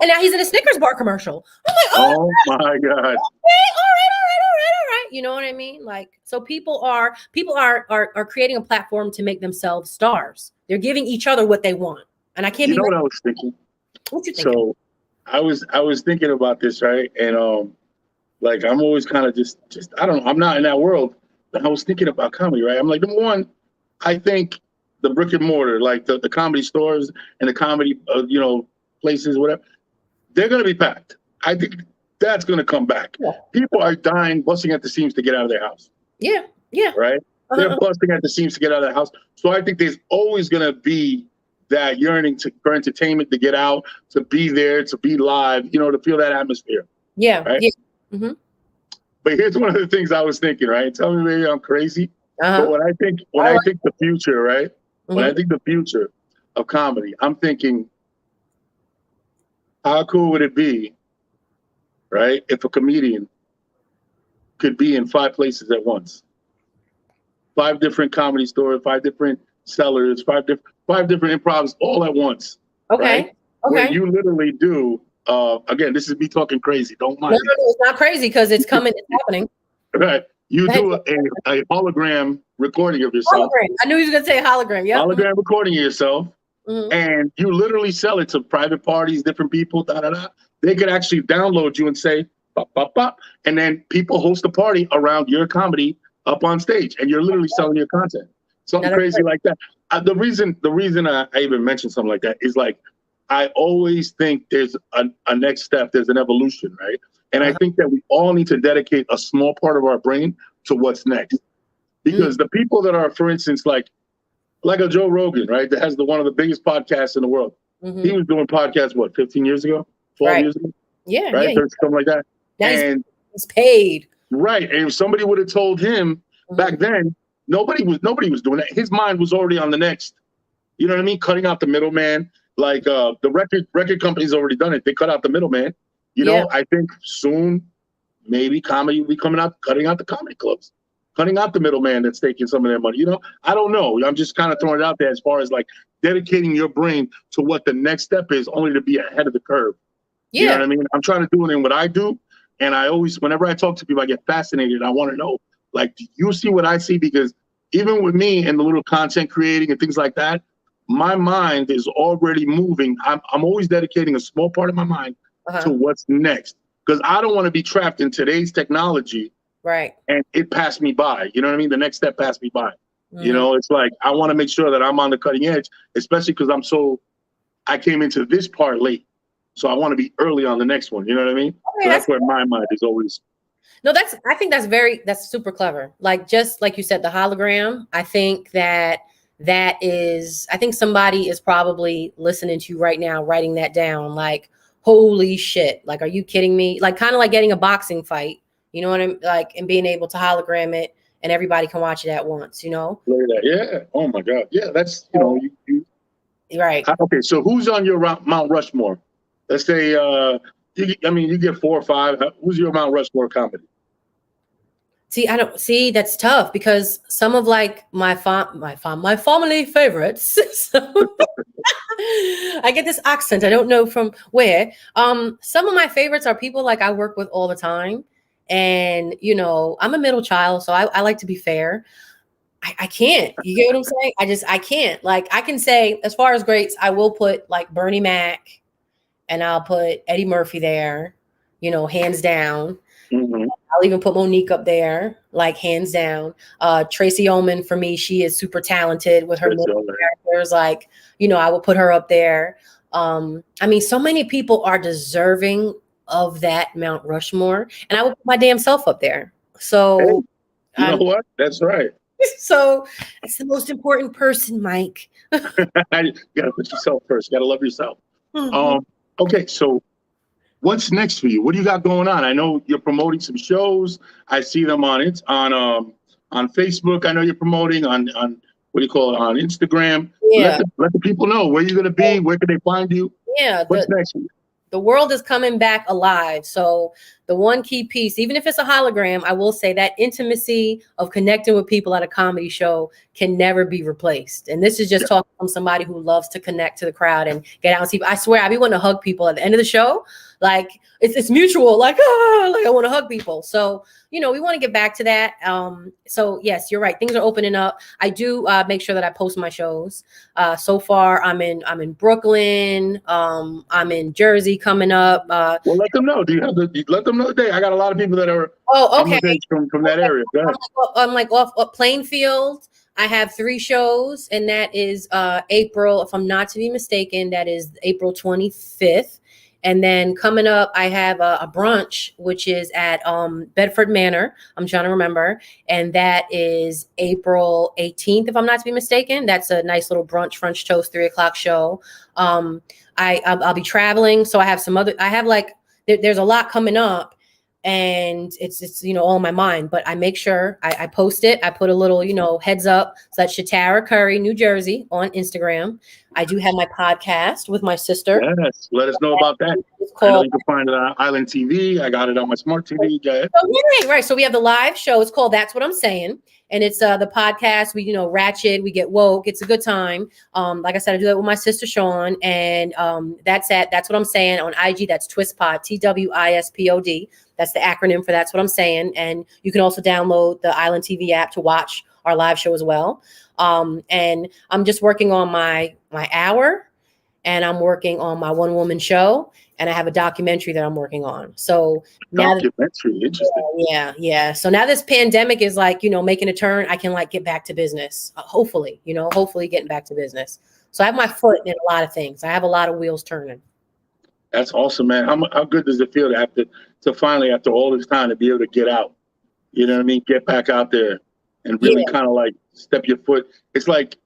and now he's in a Snickers bar commercial. I'm like, oh my God. Okay, all right. You know what I mean? Like, so people are creating a platform to make themselves stars. They're giving each other what they want. And I can't be. You know what I was thinking? What you thinking? So I was thinking about this, right? And like I'm always kind of just I don't know, I'm not in that world, but I was thinking about comedy, right? I'm like, number one, I think the brick and mortar, like the comedy stores and the comedy you know, places, whatever, they're gonna be packed. I think that's gonna come back. Yeah. People are dying, busting at the seams to get out of their house. Yeah. Right? They're busting at the seams to get out of their house. So I think there's always gonna be that yearning for entertainment, to get out, to be there, to be live, to feel that atmosphere. Yeah. Right. Yeah. Mm-hmm. But here's one of the things I was thinking, right? Tell me maybe I'm crazy. But when I think the future, right? Mm-hmm. When I think the future of comedy, I'm thinking, how cool would it be, right, if a comedian could be in 5 places at once? 5 different comedy stores, 5 different sellers, 5 different improvs all at once. Okay. Right? Okay. Where you literally do, again, this is me talking crazy. Don't mind. No, it's not crazy because it's coming, it's happening. Right. You do a hologram recording of yourself. Hologram. I knew he was going to say hologram. Yeah. Hologram recording of yourself. Mm-hmm. And you literally sell it to private parties, different people, They could actually download you and say, bop, bop, bop. And then people host a party around your comedy up on stage. And you're literally selling your content. Something crazy like that. The reason I even mentioned something like that is like, I always think there's a next step. There's an evolution, right? And I think that we all need to dedicate a small part of our brain to what's next. Because the people that are, for instance, like a Joe Rogan, right? That has one of the biggest podcasts in the world. Mm-hmm. He was doing podcasts, 15 years ago? 12 years ago? Yeah. Right? Yeah. Something like that. Now he's paid. Right. And if somebody would have told him back then, nobody was doing that. His mind was already on the next. You know what I mean? Cutting out the middleman. Like the record company's already done it. They cut out the middleman. I think soon maybe comedy will be cutting out the comedy clubs, cutting out the middleman that's taking some of their money. I don't know. I'm just kind of throwing it out there as far as like dedicating your brain to what the next step is, only to be ahead of the curve. Yeah. You know what I mean? I'm trying to do it in what I do. And I always, whenever I talk to people, I get fascinated. I want to know, like, do you see what I see? Because even with me and the little content creating and things like that, my mind is already moving. I'm always dedicating a small part of my mind to what's next, because I don't want to be trapped in today's technology, right? And it passed me by. You know what I mean? The next step passed me by. Mm-hmm. It's like I want to make sure that I'm on the cutting edge, especially because I came into this part late, so I want to be early on the next one. You know what I mean? Okay, so that's where my mind is always. No, I think that's super clever. Like, just like you said, the hologram. I think I think somebody is probably listening to you right now, writing that down. Like, holy shit. Like, are you kidding me? Like, kind of like getting a boxing fight, you know what I'm like, and being able to hologram it and everybody can watch it at once, Yeah. Oh my God. Yeah. That's, you right. Okay. So who's on your Mount Rushmore? Let's say, you get 4 or 5. Who's your Mount Rushmore comedy? See, that's tough because some of like my family favorites. I get this accent. I don't know from where. Some of my favorites are people like I work with all the time. And, I'm a middle child, so I like to be fair. I can't. You get what I'm saying? I can't. Like, I can say, as far as greats, I will put like Bernie Mac and I'll put Eddie Murphy there, hands down. Mm-hmm. I'll even put Monique up there, like, hands down. Tracy Ullman, for me, she is super talented with her characters. Like, I will put her up there. So many people are deserving of that Mount Rushmore, and I will put my damn self up there. So, hey, you know what? That's right. So it's the most important person, Mike. You gotta put yourself first. You gotta love yourself. Mm-hmm. Okay, so what's next for you? What do you got going on? I know you're promoting some shows. I see them on Facebook. I know you're promoting on what do you call it, on Instagram. Yeah. Let the people know where you're gonna be. Where can they find you? Yeah. What's next for you? The world is coming back alive. So the one key piece, even if it's a hologram, I will say that intimacy of connecting with people at a comedy show can never be replaced. And this is just talking from somebody who loves to connect to the crowd and get out and see. I swear, I be wanting to hug people at the end of the show. Like, it's mutual. Like, I want to hug people. So, we want to get back to that. So yes, you're right. Things are opening up. I do make sure that I post my shows. So far, I'm in Brooklyn. I'm in Jersey coming up. Well, let them know. Let them know today. I got a lot of people that are from that area. I'm like off Plainfield. I have 3 shows, and that is April, if I'm not to be mistaken, that is April 25th. And then coming up, I have a brunch, which is at Bedford Manor. I'm trying to remember. And that is April 18th, if I'm not to be mistaken. That's a nice little brunch, French toast, 3 o'clock show. I'll be traveling. So I have there's a lot coming up. And it's all in my mind, but I make sure I post it. I put a little, heads up. So that's Shatara Curry, New Jersey on Instagram. I do have my podcast with my sister. Yes, let us know about that. I know you can find it on Island TV. I got it on my smart TV. Right. So we have the live show. It's called That's What I'm Saying. And it's the podcast. We, ratchet, we get woke. It's a good time. Like I said, I do that with my sister Sean. And That's What I'm Saying on IG. That's TWISPod, TWISPOD. That's the acronym for That's What I'm Saying. And you can also download the Island TV app to watch our live show as well. And I'm just working on my hour, and I'm working on my one-woman show, and I have a documentary that I'm working on. So now interesting. Yeah. So now this pandemic is making a turn. I can get back to business. Hopefully getting back to business. So I have my foot in a lot of things. I have a lot of wheels turning. That's awesome, man. How good does it feel to finally, after all this time, to be able to get out? You know what I mean? Get back out there and really kind of step your foot. It's like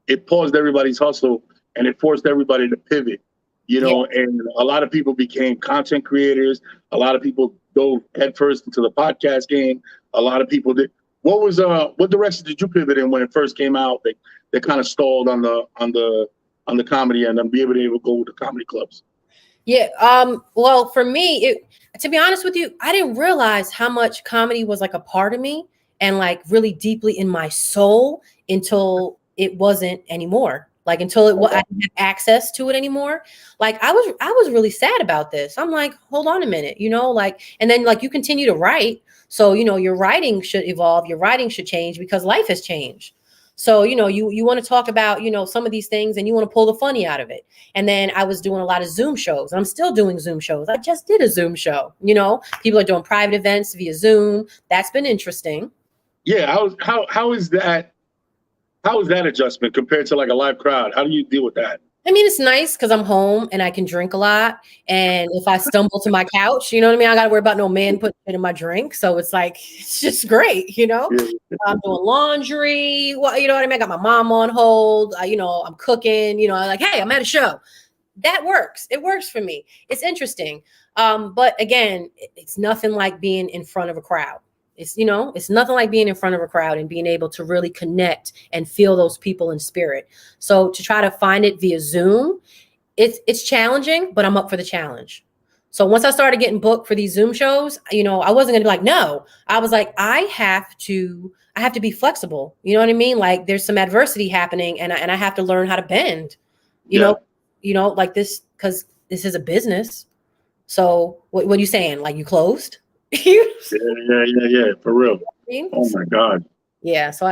it paused everybody's hustle and it forced everybody to pivot, and a lot of people became content creators. A lot of people dove headfirst into the podcast game. A lot of people did. What direction did you pivot in when it first came out? They kind of stalled on the comedy end and be able to go to comedy clubs. Yeah. Well, for me, to be honest with you, I didn't realize how much comedy was a part of me and really deeply in my soul until it wasn't anymore. Until I didn't have access to it anymore. I was really sad about this. I'm hold on a minute, and then you continue to write. So, your writing should evolve. Your writing should change because life has changed. So, you want to talk about, some of these things and you want to pull the funny out of it. And then I was doing a lot of Zoom shows. And I'm still doing Zoom shows. I just did a Zoom show. People are doing private events via Zoom. That's been interesting. Yeah. How is that? How is that adjustment compared to a live crowd? How do you deal with that? I mean, it's nice because I'm home and I can drink a lot. And if I stumble to my couch, I got to worry about no man putting it in my drink. So it's it's just great, I'm doing laundry. Well, you know what I mean? I got my mom on hold. I'm cooking, hey, I'm at a show. That works. It works for me. It's interesting. But again, it's nothing like being in front of a crowd. It's nothing like being in front of a crowd and being able to really connect and feel those people in spirit. So to try to find it via Zoom, it's challenging, but I'm up for the challenge. So once I started getting booked for these Zoom shows, I wasn't going to be no. I was I have to be flexible. You know what I mean? There's some adversity happening and I have to learn how to bend, you know, this, because this is a business. So what are you saying? You closed? Yeah, for real. Oh my God. Yeah. So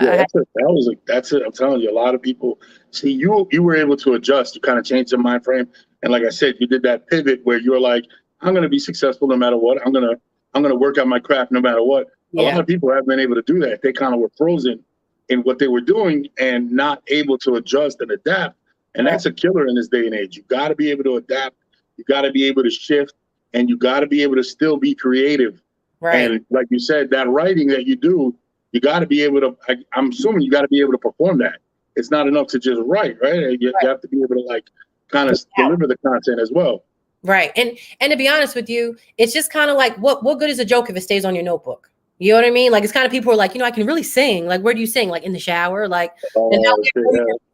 that's it. I'm telling you, a lot of people see you were able to adjust. You kind of changed your mind frame. And like I said, you did that pivot where you were I'm going to be successful no matter what. I'm going to work out my craft no matter what. A lot of people haven't been able to do that. They kind of were frozen in what they were doing and not able to adjust and adapt. And that's a killer in this day and age. You got to be able to adapt. You got to be able to shift, and you got to be able to still be creative. Right. And like you said, that writing that you do, you got to be able to, I'm assuming you got to be able to perform that. It's not enough to just write, right? You have to be able to kind of deliver the content as well. Right. And to be honest with you, it's just kind of what good is a joke if it stays on your notebook? You know what I mean? It's kind of people who are I can really sing. Where do you sing? In the shower?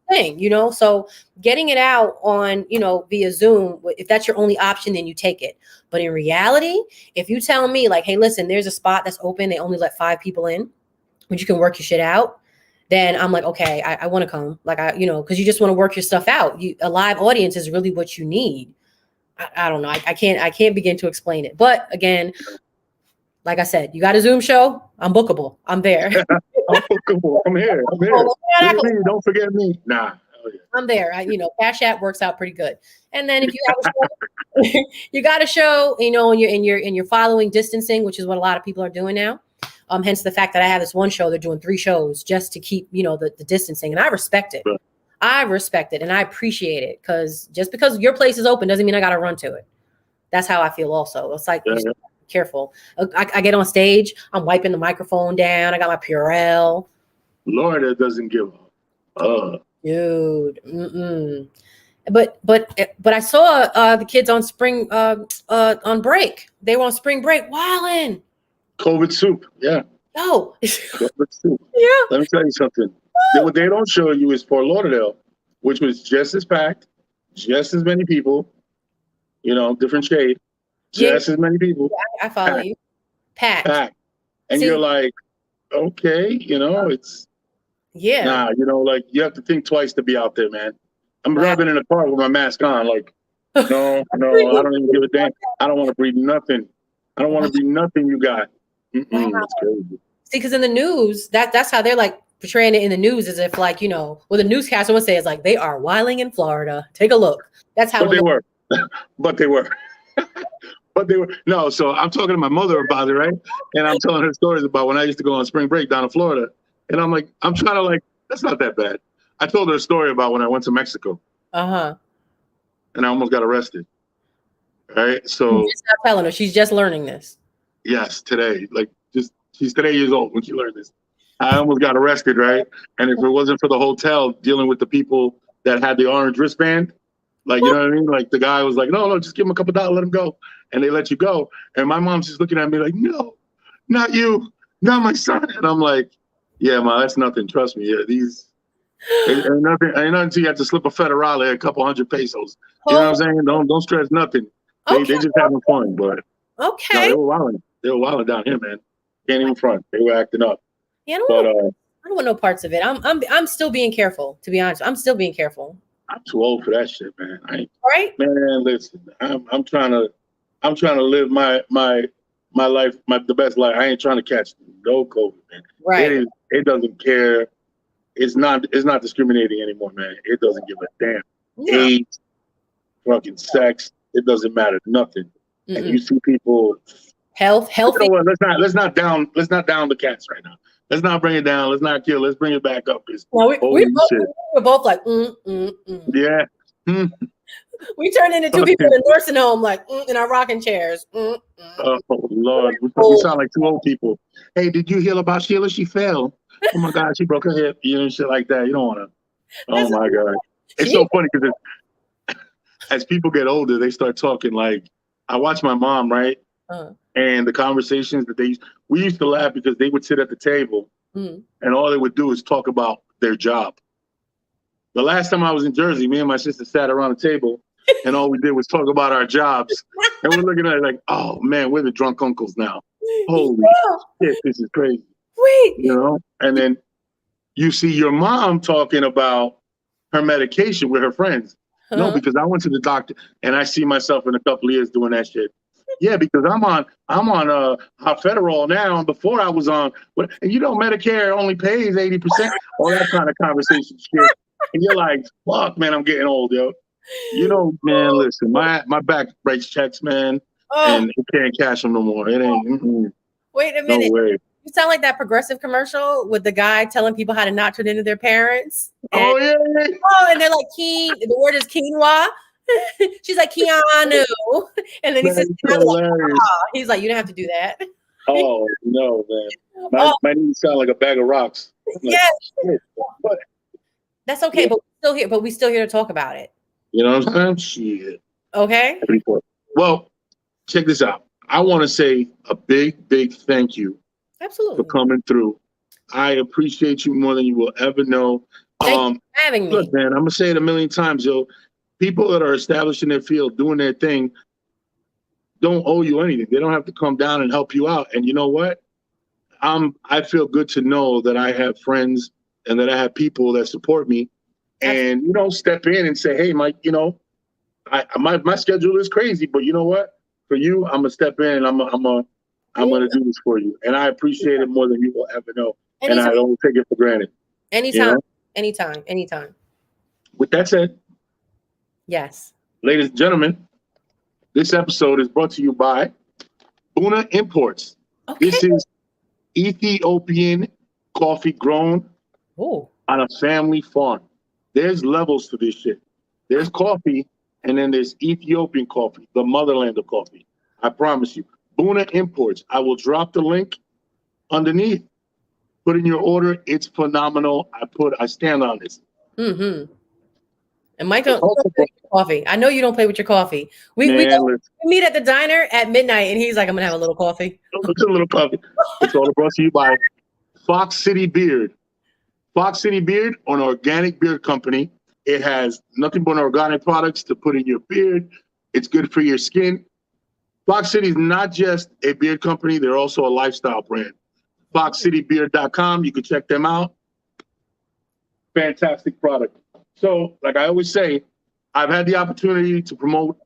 Thing, so getting it out on, via Zoom, if that's your only option, then you take it. But in reality, if you tell me hey, listen, there's a spot that's open, they only let 5 people in, but you can work your shit out, then I'm okay, I want to come, because you just want to work your stuff out. A live audience is really what you need. I don't know. I can't begin to explain it. But again, like I said, you got a Zoom show, I'm bookable. I'm there. I'm bookable. I'm here. Don't forget me. Nah. Oh, yeah. I'm there. Cash App works out pretty good. And then if you have a show, you got a show, and you're following distancing, which is what a lot of people are doing now. Hence the fact that I have this one show, they're doing 3 shows just to keep, the distancing. And I respect it. Right. I respect it and I appreciate it, because just because your place is open doesn't mean I got to run to it. That's how I feel also. It's like, Yeah. be careful. I get on stage, I'm wiping the microphone down. I got my Purell. Florida doesn't give a Dude. But I saw the kids on spring on break. They were on spring break. Wildin'. COVID soup. Yeah. No. COVID soup. Yeah. Let me tell you something. What they don't show you is Fort Lauderdale, which was just as packed, just as many people, different shade, just as many people. Yeah, I follow you. Packed. And you're like, okay, it's nah, like you have to think twice to be out there, man. I'm driving in a car with my mask on, like, no, I don't even give a damn. I don't want to breathe nothing. I don't want to breathe nothing you got. It's crazy. See, because in the news, that's how they're like portraying it in the news, as if like, what the newscaster would say is like, they are wilding in Florida. Take a look. That's how. But they were. But they were. But they were. No, so I'm talking to my mother about it, right? And I'm telling her stories about when I used to go on spring break down in Florida. And I'm like, I'm trying to like, that's not that bad. I told her a story about when I went to Mexico. And I almost got arrested. Right? So she's not telling her. She's just learning this. Yes, today. Like, she's today years old when she learned this. I almost got arrested, right? And if it wasn't for the hotel dealing with the people that had the orange wristband, like, you know what I mean? Like, the guy was like, no, just give him a couple $, let him go. And they let you go. And my mom's just looking at me like, no, not you, not my son. And I'm like, yeah, Ma, that's nothing. Trust me. Yeah, ain't nothing until you have to slip a federale, a couple $100 pesos. You know what I'm saying? Don't stress nothing. They just having fun, but no, they were wilding. They were wilding down here, man. Can't even front. They were acting up. Yeah, I don't want no parts of it. I'm still being careful, to be honest. I'm still being careful. I'm too old for that shit, man. Right? Man, listen. I'm trying to live my life, the best life. I ain't trying to catch no COVID, man. Right. It doesn't care. It's not discriminating anymore, man. It doesn't give a damn. No. Age, fucking sex, it doesn't matter. Nothing. And you see people healthy. You know what? Let's not down the cats right now. Let's not bring it down. Let's not kill. Let's bring it back up. We're both like, Yeah. We turned into two people in a nursing home, like in our rocking chairs. Oh Lord, we sound like two old people. Hey, did you hear about Sheila? She fell. Oh my God, she broke her hip. Shit like that. You don't want to. Oh my God, it's so funny because as people get older, they start talking like. I watch my mom, right? And the conversations that we used to laugh because they would sit at the table and all they would do is talk about their job. The last time I was in Jersey, me and my sister sat around the table and all we did was talk about our jobs. And we're looking at it like, oh man, we're the drunk uncles now. Holy shit, this is crazy. Wait. And then you see your mom talking about her medication with her friends. No, because I went to the doctor and I see myself in a couple of years doing that shit. Yeah, because I'm on Federal now. Before I was on, and Medicare only pays 80%. All that kind of conversation shit. And you're like, fuck, man, I'm getting old, yo. Man, listen, my back breaks checks, man, and you can't cash them no more. It ain't. Wait a minute. No way. You sound like that Progressive commercial with the guy telling people how to not turn into their parents. And they're like, the word is quinoa. She's like, Keanu. And then he says, he's like, you don't have to do that. Oh, no, man. My knees sound like a bag of rocks. Yes. That's okay, but we're still here to talk about it. You know what I'm saying? Shit. Okay. Well, check this out. I want to say a big, big thank you. Absolutely. For coming through. I appreciate you more than you will ever know. Thank you for having me. Look, man, I'm going to say it a million times, yo. People that are established in their field, doing their thing, don't owe you anything. They don't have to come down and help you out. And you know what? I feel good to know that I have friends and that I have people that support me and, step in and say, hey, Mike, my schedule is crazy, but you know what? For you, I'm going to step in and I'm going to do this for you. And I appreciate it more than you will ever know. Anytime. And I don't take it for granted. Anytime. With that said. Yes. Ladies and gentlemen, this episode is brought to you by Buna Imports. Okay. This is Ethiopian coffee grown on a family farm. There's levels to this shit. There's coffee And then there's Ethiopian coffee, the motherland of coffee. I promise you. Buna Imports. I will drop the link underneath. Put in your order. It's phenomenal. I stand on this. Mm-hmm. And Mike don't play with your coffee. I know you don't play with your coffee. We meet at the diner at midnight, and he's like, "I'm gonna have a little coffee." A little coffee. It's all brought to you by Fox City Beard. Fox City Beard, an organic beard company. It has nothing but organic products to put in your beard. It's good for your skin. Fox City is not just a beard company; they're also a lifestyle brand. FoxCityBeard.com. You can check them out. Fantastic product. So, like I always say, I've had the opportunity to promote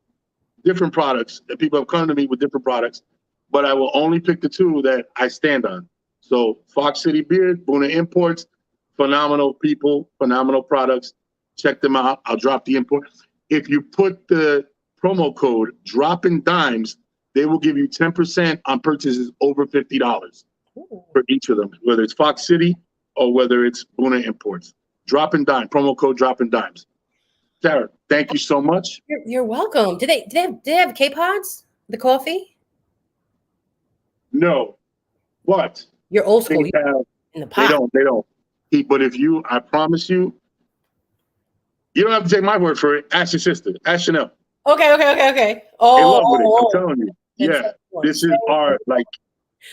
different products, and people have come to me with different products, but I will only pick the two that I stand on. So, Fox City Beard, Buna Imports, phenomenal people, phenomenal products. Check them out. I'll drop the import. If you put the promo code Drop'N Dimes, they will give you 10% on purchases over $50 for each of them, whether it's Fox City or whether it's Buna Imports. Drop'N Dime, promo code Drop'N Dimes. Sarah, thank you so much. You're welcome. Do they have K-Pods? The coffee? No. What? You're old school. In the pot. They don't. But I promise you, you don't have to take my word for it. Ask your sister. Ask Chanel. Okay. Oh, they love with it. I'm telling you. Yeah. This is our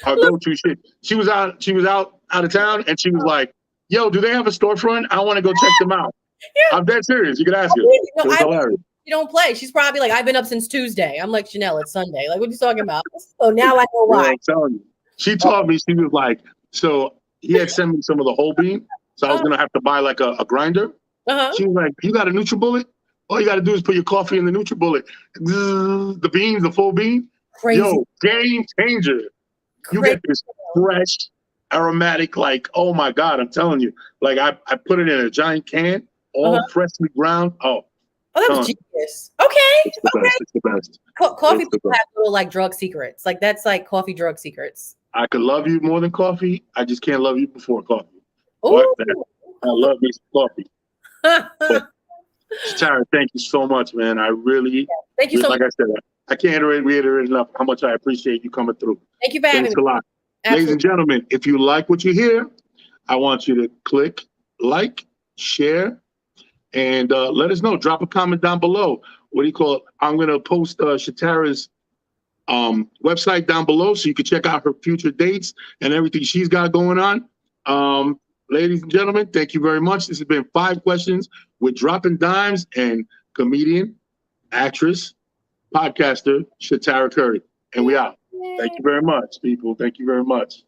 go-to shit. She was out of town, and she was like, "Yo, do they have a storefront? I want to go check them out." Yeah. I'm dead serious. You can ask her. It's hilarious. She don't play. She's probably like, "I've been up since Tuesday." I'm like, "Chanel, it's Sunday." Like, what are you talking about? So now I know why. I'm telling you. She told me, she was like, so he had sent me some of the whole bean, so I was gonna have to buy like a grinder. She was like, "You got a NutriBullet? All you got to do is put your coffee in the NutriBullet. The beans, the full bean. Crazy. Yo, game changer. You get this fresh, aromatic, like, oh my God, I'm telling you. Like, I put it in a giant can, all freshly ground. Oh, that was genius. Okay. It's the best. Coffee people have little like drug secrets. Like, that's like coffee drug secrets. I could love you more than coffee. I just can't love you before coffee. I love me some coffee. Shatara, thank you so much, man. I really, thank you so much. Like I said, I can't reiterate enough how much I appreciate you coming through. Thank you for having me. Thanks a lot. Absolutely. Ladies and gentlemen, if you like what you hear, I want you to click like, share, and let us know. Drop a comment down below. What do you call it? I'm going to post Shatara's website down below so you can check out her future dates and everything she's got going on. Ladies and gentlemen, thank you very much. This has been 5 Questions with Drop'N Dimes and comedian, actress, podcaster, Shatara Curry. And we out. Thank you very much, people. Thank you very much.